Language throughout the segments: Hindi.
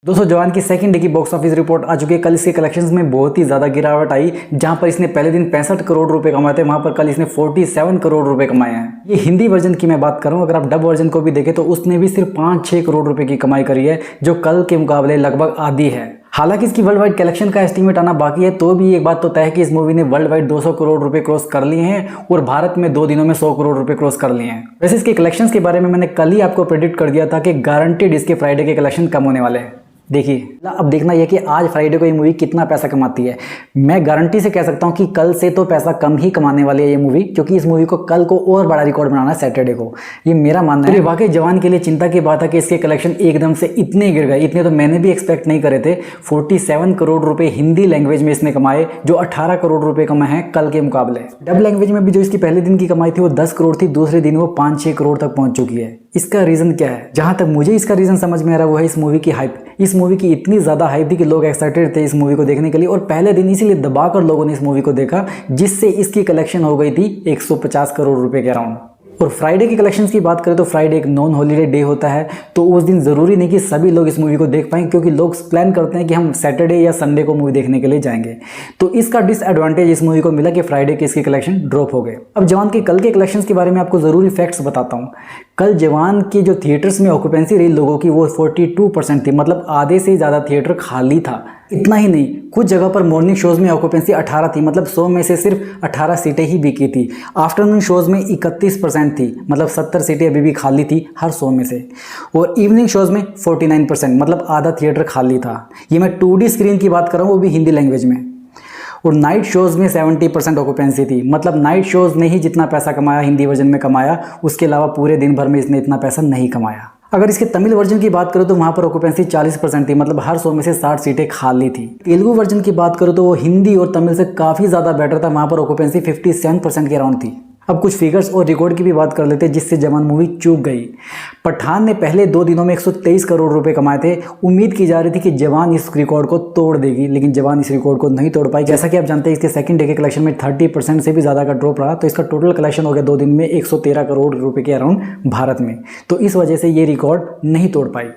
दोस्तों जवान की सेकंड डे की बॉक्स ऑफिस रिपोर्ट आ चुकी है। कल इसके कलेक्शंस में बहुत ही ज़्यादा गिरावट आई। जहां पर इसने पहले दिन 65 करोड़ रुपए कमाए थे, वहां पर कल इसने 47 करोड़ रुपए कमाए हैं। ये हिंदी वर्जन की मैं बात करूं, अगर आप डब वर्जन को भी देखें तो उसने भी सिर्फ 5-6 करोड़ रुपए की कमाई करी है, जो कल के मुकाबले लगभग आधी है। हालांकि इसकी वर्ल्ड वाइड कलेक्शन का एस्टीमेट आना बाकी है, तो भी एक बात तो तय है कि इस मूवी ने वर्ल्ड वाइड 200 करोड़ रुपए क्रॉस कर लिए हैं और भारत में 2 दिनों में 100 करोड़ रुपए क्रॉस कर लिए हैं। वैसे इसके कलेक्शंस के बारे में मैंने कल ही आपको प्रेडिक्ट कर दिया था कि गारंटेड इसके फ्राइडे के कलेक्शन कम होने वाले हैं। देखिए अब देखना यह कि आज फ्राइडे को ये मूवी कितना पैसा कमाती है। मैं गारंटी से कह सकता हूँ कि कल से तो पैसा कम ही कमाने वाली है ये मूवी, क्योंकि इस मूवी को कल को और बड़ा रिकॉर्ड बनाना है सैटरडे को। ये मेरा मानना है। वाकई जवान के लिए चिंता की बात है कि इसके कलेक्शन एकदम से इतने गिर गए। इतने तो मैंने भी एक्सपेक्ट नहीं करे थे। 47 करोड़ रुपए हिंदी लैंग्वेज में इसने कमाए, जो 18 करोड़ रुपए कमाए हैं कल के मुकाबले। डब लैंग्वेज में भी जो इसकी पहले दिन की कमाई थी वो 10 करोड़ थी, दूसरे दिन वो 5-6 करोड़ तक पहुंच चुकी है। इसका रीजन क्या है? जहां तक मुझे इसका रीजन समझ में आ रहा है वो है इस मूवी की हाइप। इस मूवी की इतनी ज़्यादा हाइप थी कि लोग एक्साइटेड थे इस मूवी को देखने के लिए, और पहले दिन इसीलिए दबाकर लोगों ने इस मूवी को देखा, जिससे इसकी कलेक्शन हो गई थी 150 करोड़ रुपए के अराउंड। और फ्राइडे की कलेक्शंस की बात करें तो फ्राइडे एक नॉन हॉलीडे डे होता है, तो उस दिन ज़रूरी नहीं कि सभी लोग इस मूवी को देख पाएँ, क्योंकि लोग प्लान करते हैं कि हम सैटरडे या संडे को मूवी देखने के लिए जाएंगे। तो इसका डिसएडवांटेज इस मूवी को मिला कि फ्राइडे के इसके कलेक्शन ड्रॉप हो गए। अब जवान के कल के कलेक्शंस के बारे में आपको ज़रूरी फैक्ट्स बताता हूँ। कल जवान की जो थिएटर्स में ऑक्यूपेंसी रही लोगों की वो 42% थी, मतलब आधे से ज़्यादा थिएटर खाली था। इतना ही नहीं, कुछ जगह पर मॉर्निंग शोज़ में ऑक्यूपेंसी 18 थी, मतलब 100 में से सिर्फ 18 सीटें ही बिकी थी। आफ्टरनून शोज़ में 31% थी, मतलब 70 सीटें अभी भी खाली थी हर 100 में से। और इवनिंग शोज़ में 49%, मतलब आधा थिएटर खाली था। ये मैं 2D स्क्रीन की बात कर रहा हूँ, वो भी हिंदी लैंग्वेज में। और नाइट शोज़ में 70% ऑक्यूपेंसी थी, मतलब नाइट शोज़ ने ही जितना पैसा कमाया हिंदी वर्जन में कमाया, उसके अलावा पूरे दिन भर में इसने इतना पैसा नहीं कमाया। अगर इसके तमिल वर्जन की बात करो तो वहाँ पर ऑक्यूपेंसी 40% थी, मतलब हर 100 में से 60 सीटें खाली थी। तेलुगु वर्जन की बात करो तो वो हिंदी और तमिल से काफ़ी ज़्यादा बेटर था, वहाँ पर ऑक्यूपेंसी 57% के अराउंड थी। अब कुछ फिगर्स और रिकॉर्ड की भी बात कर लेते हैं, जिससे जवान मूवी चूक गई। पठान ने पहले 2 दिनों में 123 करोड़ रुपए कमाए थे। उम्मीद की जा रही थी कि जवान इस रिकॉर्ड को तोड़ देगी, लेकिन जवान इस रिकॉर्ड को नहीं तोड़ पाई। जैसा कि आप जानते हैं इसके सेकंड डे के कलेक्शन में 30% से भी ज़्यादा का ड्रॉप रहा, तो इसका टोटल कलेक्शन हो गया 2 दिन में 113 करोड़ रुपये के अराउंड भारत में। तो इस वजह से ये रिकॉर्ड नहीं तोड़ पाई।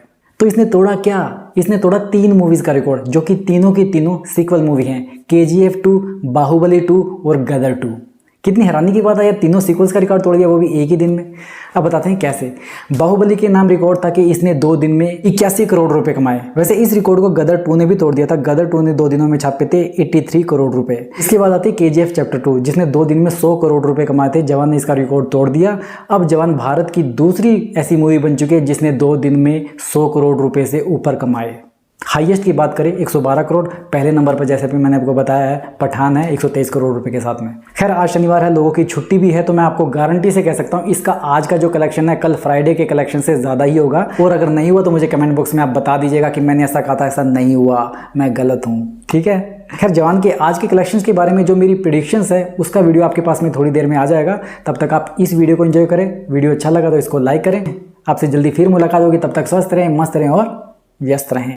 तो इसने तोड़ा क्या? इसने तोड़ा 3 मूवीज़ का रिकॉर्ड, जो कि तीनों की तीनों सीक्वल मूवी हैं, KGF 2, बाहुबली 2 और गदर 2। कितनी हैरानी की बात है यार, तीनों सीक्वल्स का रिकॉर्ड तोड़ दिया, वो भी एक ही दिन में। अब बताते हैं कैसे। बाहुबली के नाम रिकॉर्ड था कि इसने 2 दिन में 81 करोड़ रुपए कमाए। वैसे इस रिकॉर्ड को गदर 2 ने भी तोड़ दिया था। गदर 2 ने 2 दिनों में छापे थे 83 करोड़ रुपए। इसके बाद आती KGF चैप्टर 2, जिसने 2 दिन में 100 करोड़ रुपए कमाए थे। जवान ने इसका रिकॉर्ड तोड़ दिया। अब जवान भारत की दूसरी ऐसी मूवी बन चुकी है जिसने 2 दिन में 100 करोड़ रुपए से ऊपर कमाए। हाईएस्ट की बात करें 112 करोड़, पहले नंबर पर जैसे भी मैंने आपको बताया है पठान है 123 करोड़ रुपए के साथ में। खैर आज शनिवार है, लोगों की छुट्टी भी है, तो मैं आपको गारंटी से कह सकता हूँ इसका आज का जो कलेक्शन है कल फ्राइडे के कलेक्शन से ज़्यादा ही होगा। और अगर नहीं हुआ तो मुझे कमेंट बॉक्स में आप बता दीजिएगा कि मैंने ऐसा कहा था, ऐसा नहीं हुआ, मैं गलत हूँ, ठीक है। खैर जवान के आज के कलेक्शंस के बारे में जो मेरी प्रेडिक्शंस है उसका वीडियो आपके पास में थोड़ी देर में आ जाएगा। तब तक आप इस वीडियो को एंजॉय करें। वीडियो अच्छा लगा तो इसको लाइक करें। आपसे जल्दी फिर मुलाकात होगी, तब तक स्वस्थ रहें, मस्त रहें और व्यस्त रहें।